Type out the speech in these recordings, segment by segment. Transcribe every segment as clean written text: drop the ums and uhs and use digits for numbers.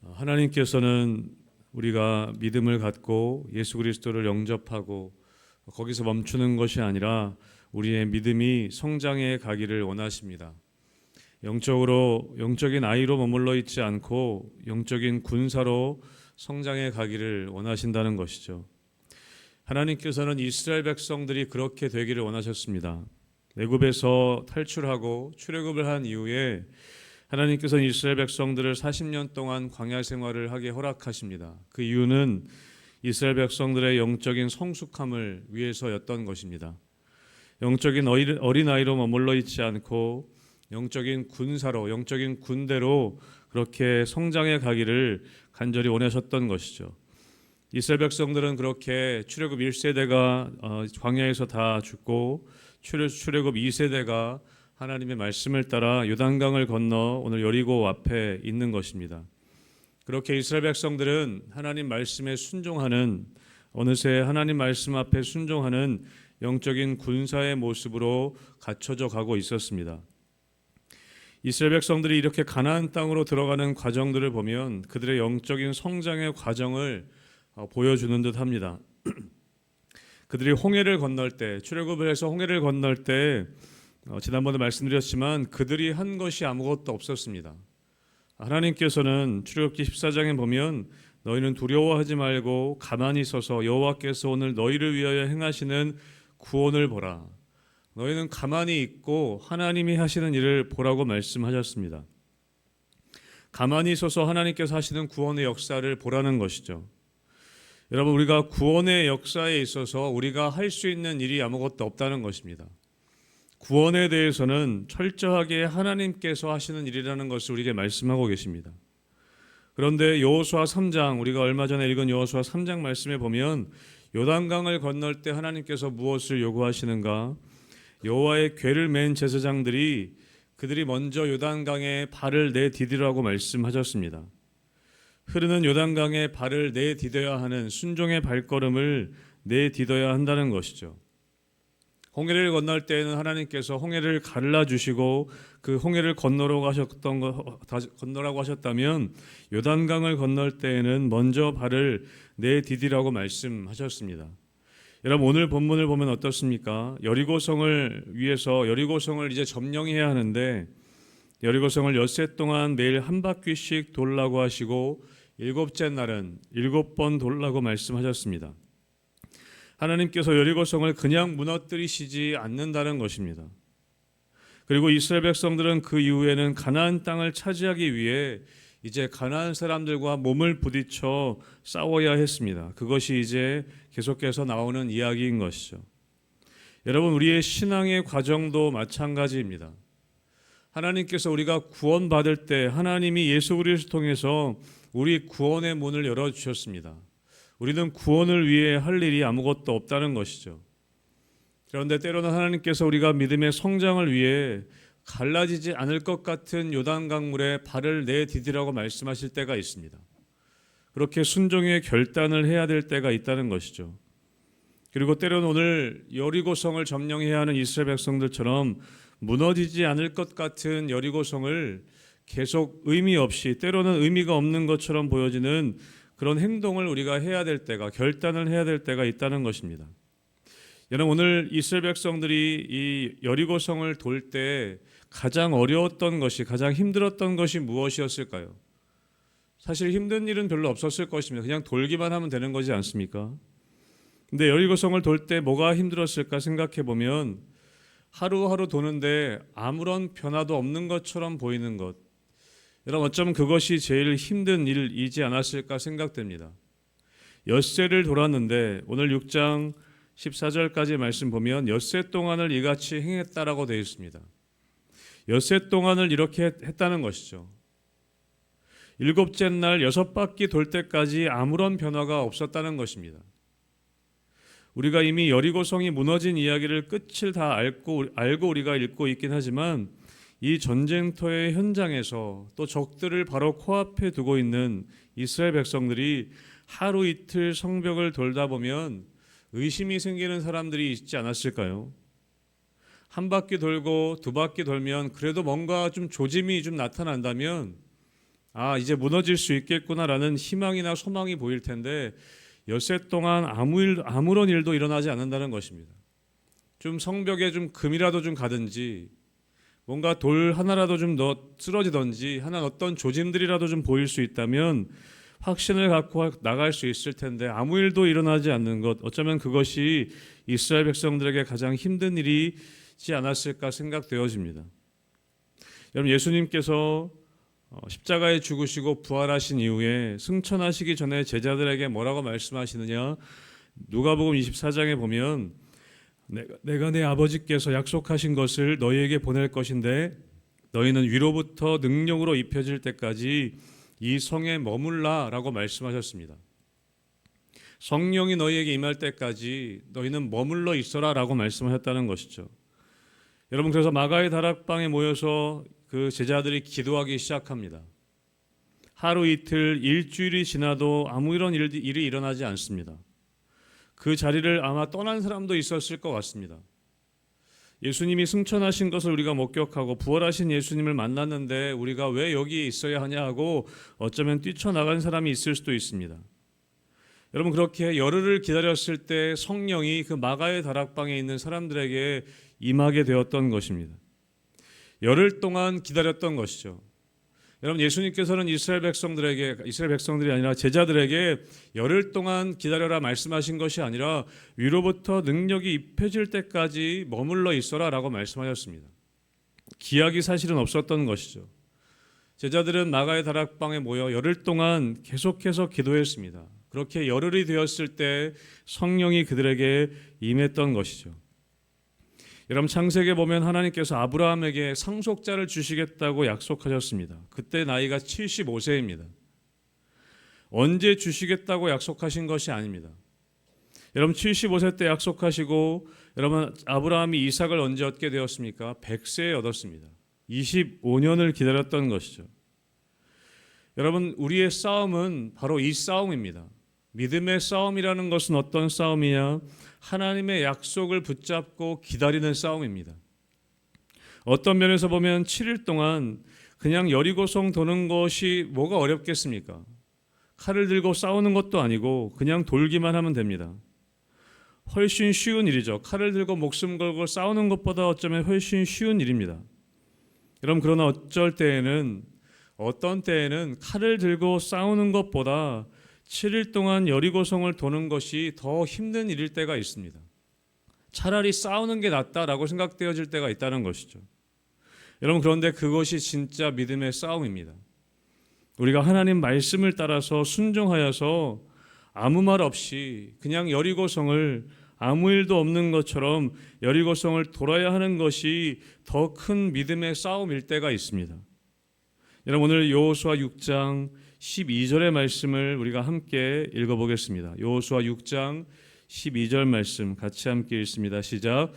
하나님께서는 우리가 믿음을 갖고 예수 그리스도를 영접하고 거기서 멈추는 것이 아니라 우리의 믿음이 성장해 가기를 원하십니다. 영적인 아이로 머물러 있지 않고 영적인 군사로 성장해 가기를 원하신다는 것이죠. 하나님께서는 이스라엘 백성들이 그렇게 되기를 원하셨습니다. 애굽에서 탈출하고 출애굽을 한 이후에 하나님께서는 이스라엘 백성들을 40년 동안 광야 생활을 하게 허락하십니다. 그 이유는 이스라엘 백성들의 영적인 성숙함을 위해서였던 것입니다. 영적인 어린아이로 머물러 있지 않고 영적인 군사로, 영적인 군대로 그렇게 성장해 가기를 간절히 원하셨던 것이죠. 이스라엘 백성들은 그렇게 출애굽 1세대가 광야에서 다 죽고 출애굽 2세대가 하나님의 말씀을 따라 요단강을 건너 오늘 여리고 앞에 있는 것입니다. 그렇게 이스라엘 백성들은 하나님 말씀에 순종하는, 어느새 하나님 말씀 앞에 순종하는 영적인 군사의 모습으로 갖춰져 가고 있었습니다. 이스라엘 백성들이 이렇게 가나안 땅으로 들어가는 과정들을 보면 그들의 영적인 성장의 과정을 보여주는 듯 합니다. 그들이 홍해를 건널 때, 출애굽을 해서 홍해를 건널 때 지난번에 말씀드렸지만 그들이 한 것이 아무것도 없었습니다. 하나님께서는 출애굽기 14장에 보면 너희는 두려워하지 말고 가만히 서서 여호와께서 오늘 너희를 위하여 행하시는 구원을 보라. 너희는 가만히 있고 하나님이 하시는 일을 보라고 말씀하셨습니다. 가만히 서서 하나님께서 하시는 구원의 역사를 보라는 것이죠. 여러분, 우리가 구원의 역사에 있어서 우리가 할 수 있는 일이 아무것도 없다는 것입니다. 구원에 대해서는 철저하게 하나님께서 하시는 일이라는 것을 우리에게 말씀하고 계십니다. 그런데 여호수아 3장, 우리가 얼마 전에 읽은 여호수아 3장 말씀에 보면 요단강을 건널 때 하나님께서 무엇을 요구하시는가? 여호와의 궤를 맨 제사장들이 그들이 먼저 요단강에 발을 내디디라고 말씀하셨습니다. 흐르는 요단강에 발을 내디뎌야 하는 순종의 발걸음을 내디뎌야 한다는 것이죠. 홍해를 건널 때에는 하나님께서 홍해를 갈라주시고 그 홍해를 건너라고 하셨다면 요단강을 건널 때에는 먼저 발을 내디디라고 말씀하셨습니다. 여러분, 오늘 본문을 보면 어떻습니까? 여리고성을 위해서 여리고성을 이제 점령해야 하는데 여리고성을 엿새 동안 매일 한 바퀴씩 돌라고 하시고 일곱째 날은 7번 돌라고 말씀하셨습니다. 하나님께서 여리고성을 그냥 무너뜨리시지 않는다는 것입니다. 그리고 이스라엘 백성들은 그 이후에는 가나안 땅을 차지하기 위해 이제 가나안 사람들과 몸을 부딪혀 싸워야 했습니다. 그것이 이제 계속해서 나오는 이야기인 것이죠. 여러분, 우리의 신앙의 과정도 마찬가지입니다. 하나님께서 우리가 구원받을 때 하나님이 예수 그리스도를 통해서 우리 구원의 문을 열어주셨습니다. 우리는 구원을 위해 할 일이 아무것도 없다는 것이죠. 그런데 때로는 하나님께서 우리가 믿음의 성장을 위해 갈라지지 않을 것 같은 요단강물에 발을 내디디라고 말씀하실 때가 있습니다. 그렇게 순종의 결단을 해야 될 때가 있다는 것이죠. 그리고 때로는 오늘 여리고성을 점령해야 하는 이스라엘 백성들처럼 무너지지 않을 것 같은 여리고성을 계속 의미 없이, 때로는 의미가 없는 것처럼 보여지는 그런 행동을 우리가 해야 될 때가, 결단을 해야 될 때가 있다는 것입니다. 여러분, 오늘 이스라엘 백성들이 이 여리고성을 돌 때 가장 어려웠던 것이, 가장 힘들었던 것이 무엇이었을까요? 사실 힘든 일은 별로 없었을 것입니다. 그냥 돌기만 하면 되는 거지 않습니까? 근데 여리고성을 돌 때 뭐가 힘들었을까 생각해 보면 하루하루 도는데 아무런 변화도 없는 것처럼 보이는 것, 여러분, 어쩌면 그것이 제일 힘든 일이지 않았을까 생각됩니다. 엿새를 돌았는데 오늘 6장 14절까지 말씀 보면 엿새 동안을 이같이 행했다라고 되어 있습니다. 엿새 동안을 이렇게 했다는 것이죠. 7째 날 6바퀴 돌 때까지 아무런 변화가 없었다는 것입니다. 우리가 이미 여리고성이 무너진 이야기를 끝을 다 알고 우리가 읽고 있긴 하지만 이 전쟁터의 현장에서 또 적들을 바로 코앞에 두고 있는 이스라엘 백성들이 하루 이틀 성벽을 돌다 보면 의심이 생기는 사람들이 있지 않았을까요? 한 바퀴 돌고 두 바퀴 돌면 그래도 뭔가 좀 조짐이 좀 나타난다면 이제 무너질 수 있겠구나라는 희망이나 소망이 보일 텐데 엿새 동안 아무런 일도 일어나지 않는다는 것입니다. 좀 성벽에 좀 금이라도 좀 가든지 뭔가 돌 하나라도 좀 쓰러지든지 하나 어떤 조짐들이라도 좀 보일 수 있다면 확신을 갖고 나갈 수 있을 텐데 아무 일도 일어나지 않는 것, 어쩌면 그것이 이스라엘 백성들에게 가장 힘든 일이지 않았을까 생각되어집니다. 여러분, 예수님께서 십자가에 죽으시고 부활하신 이후에 승천하시기 전에 제자들에게 뭐라고 말씀하시느냐? 누가복음 24장에 보면 내가 내 아버지께서 약속하신 것을 너희에게 보낼 것인데 너희는 위로부터 능력으로 입혀질 때까지 이 성에 머물라라고 말씀하셨습니다. 성령이 너희에게 임할 때까지 너희는 머물러 있어라라고 말씀하셨다는 것이죠. 여러분, 그래서 마가의 다락방에 모여서 그 제자들이 기도하기 시작합니다. 하루 이틀 일주일이 지나도 아무 이런 일이 일어나지 않습니다. 그 자리를 아마 떠난 사람도 있었을 것 같습니다. 예수님이 승천하신 것을 우리가 목격하고 부활하신 예수님을 만났는데 우리가 왜 여기 있어야 하냐 하고 어쩌면 뛰쳐나간 사람이 있을 수도 있습니다. 여러분, 그렇게 열흘을 기다렸을 때 성령이 그 마가의 다락방에 있는 사람들에게 임하게 되었던 것입니다. 열흘 동안 기다렸던 것이죠. 여러분, 예수님께서는 이스라엘 백성들이 아니라 제자들에게 열흘 동안 기다려라 말씀하신 것이 아니라 위로부터 능력이 입혀질 때까지 머물러 있어라 라고 말씀하셨습니다. 기약이 사실은 없었던 것이죠. 제자들은 마가의 다락방에 모여 열흘 동안 계속해서 기도했습니다. 그렇게 열흘이 되었을 때 성령이 그들에게 임했던 것이죠. 여러분, 창세기에 보면 하나님께서 아브라함에게 상속자를 주시겠다고 약속하셨습니다. 그때 나이가 75세입니다. 언제 주시겠다고 약속하신 것이 아닙니다. 여러분, 75세 때 약속하시고 여러분, 아브라함이 이삭을 언제 얻게 되었습니까? 100세에 얻었습니다. 25년을 기다렸던 것이죠. 여러분, 우리의 싸움은 바로 이 싸움입니다. 믿음의 싸움이라는 것은 어떤 싸움이냐? 하나님의 약속을 붙잡고 기다리는 싸움입니다. 어떤 면에서 보면 7일 동안 그냥 여리고성 도는 것이 뭐가 어렵겠습니까? 칼을 들고 싸우는 것도 아니고 그냥 돌기만 하면 됩니다. 훨씬 쉬운 일이죠. 칼을 들고 목숨 걸고 싸우는 것보다 어쩌면 훨씬 쉬운 일입니다. 여러분, 그러나 어떤 때에는 칼을 들고 싸우는 것보다 7일 동안 여리고성을 도는 것이 더 힘든 일일 때가 있습니다. 차라리 싸우는 게 낫다라고 생각되어질 때가 있다는 것이죠. 여러분, 그런데 그것이 진짜 믿음의 싸움입니다. 우리가 하나님 말씀을 따라서 순종하여서 아무 말 없이 그냥 여리고성을 아무 일도 없는 것처럼 여리고성을 돌아야 하는 것이 더 큰 믿음의 싸움일 때가 있습니다. 여러분, 오늘 여호수아 6장 12절의 말씀을 우리가 함께 읽어보겠습니다. 여호수아 6장 12절 말씀 같이 함께 읽습니다. 시작.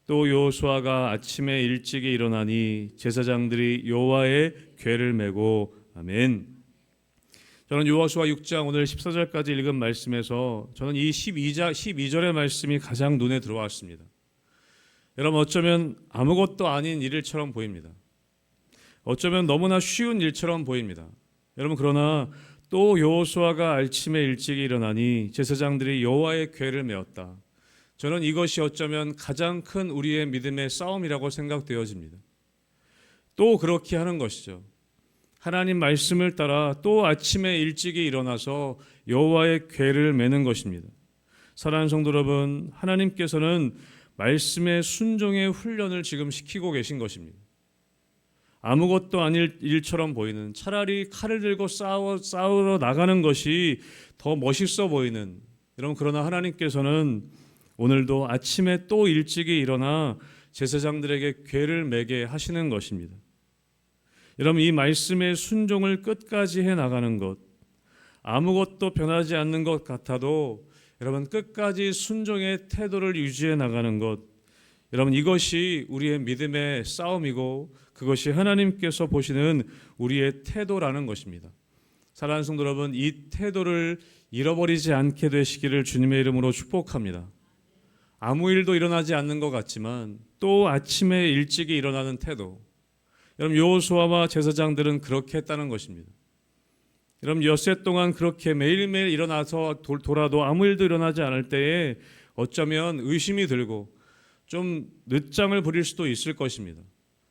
또 여호수아가 아침에 일찍이 일어나니 제사장들이 여호와의 궤를 메고 아멘. 저는 여호수아 6장 오늘 14절까지 읽은 말씀에서 저는 이 12절의 말씀이 가장 눈에 들어왔습니다. 여러분, 어쩌면 아무것도 아닌 일처럼 보입니다. 어쩌면 너무나 쉬운 일처럼 보입니다. 여러분, 그러나 또 여호수아가 아침에 일찍 일어나니 제사장들이 여호와의 궤를 메었다. 저는 이것이 어쩌면 가장 큰 우리의 믿음의 싸움이라고 생각되어집니다. 또 그렇게 하는 것이죠. 하나님 말씀을 따라 또 아침에 일찍이 일어나서 여호와의 궤를 메는 것입니다. 사랑하는 성도 여러분, 하나님께서는 말씀의 순종의 훈련을 지금 시키고 계신 것입니다. 아무것도 아닐 일처럼 보이는, 차라리 칼을 들고 싸우러 나가는 것이 더 멋있어 보이는, 여러분, 그러나 하나님께서는 오늘도 아침에 또 일찍이 일어나 제사장들에게 궤를 메게 하시는 것입니다. 여러분, 이 말씀의 순종을 끝까지 해나가는 것, 아무것도 변하지 않는 것 같아도 여러분, 끝까지 순종의 태도를 유지해 나가는 것, 여러분, 이것이 우리의 믿음의 싸움이고 그것이 하나님께서 보시는 우리의 태도라는 것입니다. 사랑하는 성도 여러분, 이 태도를 잃어버리지 않게 되시기를 주님의 이름으로 축복합니다. 아무 일도 일어나지 않는 것 같지만 또 아침에 일찍이 일어나는 태도. 여러분 여호수아와 제사장들은 그렇게 했다는 것입니다. 여러분 엿새 동안 그렇게 매일매일 일어나서 돌아도 아무 일도 일어나지 않을 때에 어쩌면 의심이 들고 좀 늦장을 부릴 수도 있을 것입니다.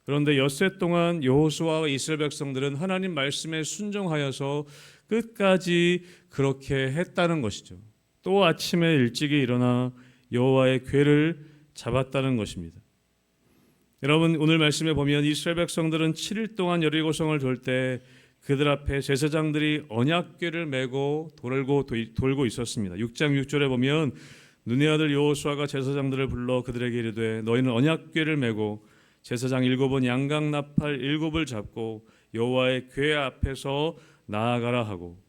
그런데 엿새 동안 여호수아와 이스라엘 백성들은 하나님 말씀에 순종하여서 끝까지 그렇게 했다는 것이죠. 또 아침에 일찍이 일어나 여호와의 궤를 잡았다는 것입니다. 여러분 오늘 말씀에 보면 이스라엘 백성들은 7일 동안 여리고성을 돌 때 그들 앞에 제사장들이 언약궤를 메고 돌고 있었습니다. 6장 6절에 보면 눈의 아들 여호수아가 제사장들을 불러 그들에게 이르되 너희는 언약궤를 메고 제사장 7은 양각 나팔 7을 잡고 여호와의 궤 앞에서 나아가라 하고,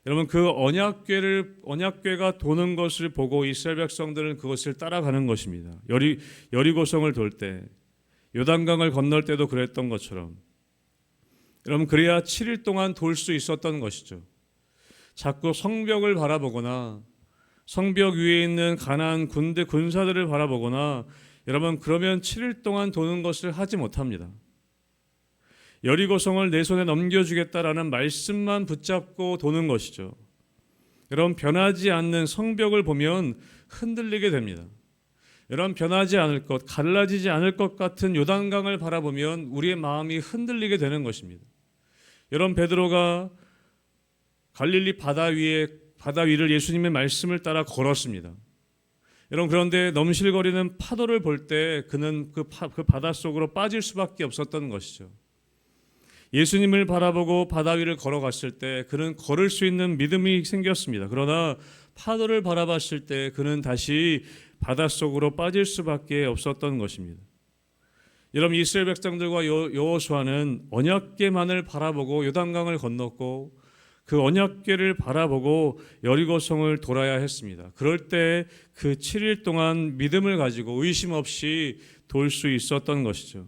여러분 그 언약궤가 도는 것을 보고 이스라엘 백성들은 그것을 따라가는 것입니다. 여리고성을 돌 때, 요단강을 건널 때도 그랬던 것처럼 여러분 그래야 7일 동안 돌 수 있었던 것이죠. 자꾸 성벽을 바라보거나 성벽 위에 있는 가나안 군대 군사들을 바라보거나 여러분 그러면 7일 동안 도는 것을 하지 못합니다. 여리고성을 내 손에 넘겨주겠다라는 말씀만 붙잡고 도는 것이죠. 여러분 변하지 않는 성벽을 보면 흔들리게 됩니다. 여러분 변하지 않을 것, 갈라지지 않을 것 같은 요단강을 바라보면 우리의 마음이 흔들리게 되는 것입니다. 여러분 베드로가 갈릴리 바다 위를 예수님의 말씀을 따라 걸었습니다. 여러분 그런데 넘실거리는 파도를 볼 때 그는 그 바다 속으로 빠질 수밖에 없었던 것이죠. 예수님을 바라보고 바다 위를 걸어갔을 때 그는 걸을 수 있는 믿음이 생겼습니다. 그러나 파도를 바라봤을 때 그는 다시 바다 속으로 빠질 수밖에 없었던 것입니다. 여러분 이스라엘 백성들과 여호수아는 언약궤만을 바라보고 요단강을 건넜고 그 언약궤를 바라보고 여리고성을 돌아야 했습니다. 그럴 때 그 7일 동안 믿음을 가지고 의심 없이 돌 수 있었던 것이죠.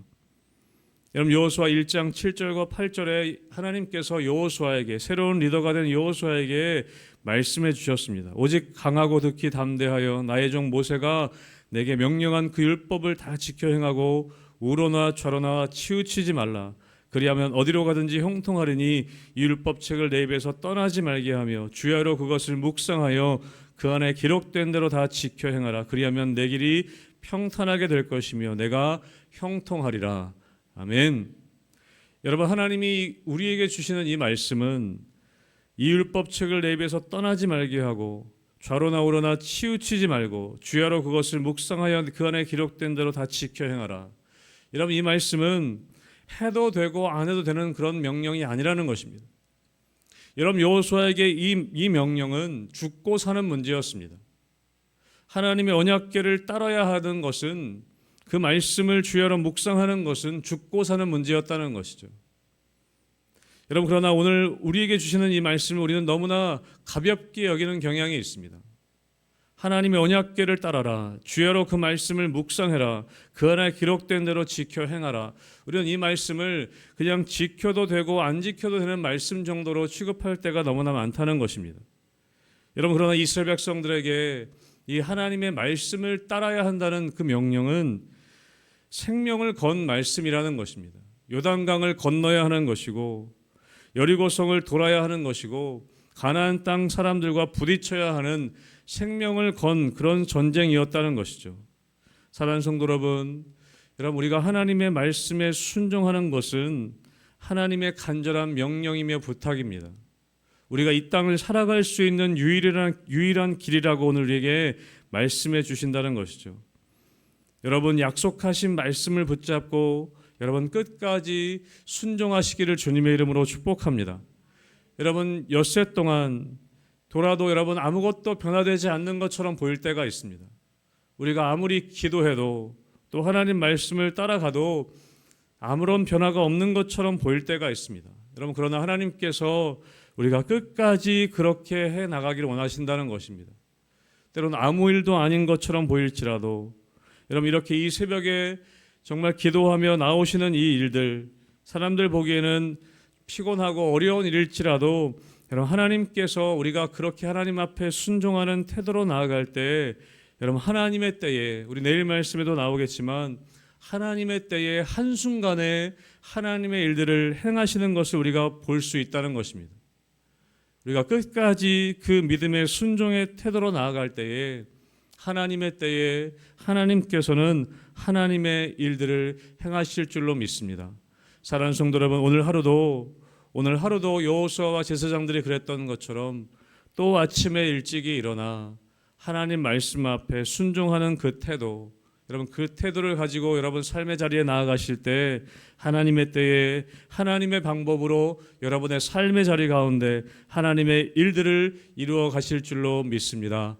여러분 여호수아 1장 7절과 8절에 하나님께서 여호수아에게, 새로운 리더가 된 여호수아에게 말씀해 주셨습니다. 오직 강하고 득히 담대하여 나의 종 모세가 내게 명령한 그 율법을 다 지켜 행하고 우로나 좌로나 치우치지 말라. 그리하면 어디로 가든지 형통하리니 이 율법책을 내 입에서 떠나지 말게 하며 주야로 그것을 묵상하여 그 안에 기록된 대로 다 지켜 행하라. 그리하면 내 길이 평탄하게 될 것이며 내가 형통하리라. 아멘. 여러분 하나님이 우리에게 주시는 이 말씀은 이 율법책을 내 입에서 떠나지 말게 하고 좌로나 우로나 치우치지 말고 주야로 그것을 묵상하여 그 안에 기록된 대로 다 지켜 행하라. 여러분 이 말씀은 해도 되고 안 해도 되는 그런 명령이 아니라는 것입니다. 여러분 여호수아에게 이 명령은 죽고 사는 문제였습니다. 하나님의 언약궤를 따라야 하는 것은, 그 말씀을 주야로 묵상하는 것은 죽고 사는 문제였다는 것이죠. 여러분 그러나 오늘 우리에게 주시는 이 말씀을 우리는 너무나 가볍게 여기는 경향이 있습니다. 하나님의 언약궤를 따라라. 주야로 그 말씀을 묵상해라. 그 안에 기록된 대로 지켜 행하라. 우리는 이 말씀을 그냥 지켜도 되고 안 지켜도 되는 말씀 정도로 취급할 때가 너무나 많다는 것입니다. 여러분 그러나 이스라엘 백성들에게 이 하나님의 말씀을 따라야 한다는 그 명령은 생명을 건 말씀이라는 것입니다. 요단강을 건너야 하는 것이고 여리고성을 돌아야 하는 것이고 가나안 땅 사람들과 부딪혀야 하는 생명을 건 그런 전쟁이었다는 것이죠. 사랑하는 성도 여러분, 우리가 하나님의 말씀에 순종하는 것은 하나님의 간절한 명령이며 부탁입니다. 우리가 이 땅을 살아갈 수 있는 유일한 길이라고 오늘 우리에게 말씀해 주신다는 것이죠. 여러분 약속하신 말씀을 붙잡고 여러분 끝까지 순종하시기를 주님의 이름으로 축복합니다. 여러분 엿새 동안 돌아도 여러분 아무것도 변화되지 않는 것처럼 보일 때가 있습니다. 우리가 아무리 기도해도 또 하나님 말씀을 따라가도 아무런 변화가 없는 것처럼 보일 때가 있습니다. 여러분 그러나 하나님께서 우리가 끝까지 그렇게 해 나가기를 원하신다는 것입니다. 때로는 아무 일도 아닌 것처럼 보일지라도 여러분 이렇게 이 새벽에 정말 기도하며 나오시는 이 일들, 사람들 보기에는 피곤하고 어려운 일일지라도 여러분 하나님께서 우리가 그렇게 하나님 앞에 순종하는 태도로 나아갈 때 여러분, 하나님의 때에, 우리 내일 말씀에도 나오겠지만 하나님의 때에 한순간에 하나님의 일들을 행하시는 것을 우리가 볼 수 있다는 것입니다. 우리가 끝까지 그 믿음의 순종의 태도로 나아갈 때에 하나님의 때에 하나님께서는 하나님의 일들을 행하실 줄로 믿습니다. 사랑하는 성도 여러분, 오늘 하루도 여호수아와 제사장들이 그랬던 것처럼 또 아침에 일찍이 일어나 하나님 말씀 앞에 순종하는 그 태도, 여러분 그 태도를 가지고 여러분 삶의 자리에 나아가실 때 하나님의 때에 하나님의 방법으로 여러분의 삶의 자리 가운데 하나님의 일들을 이루어 가실 줄로 믿습니다.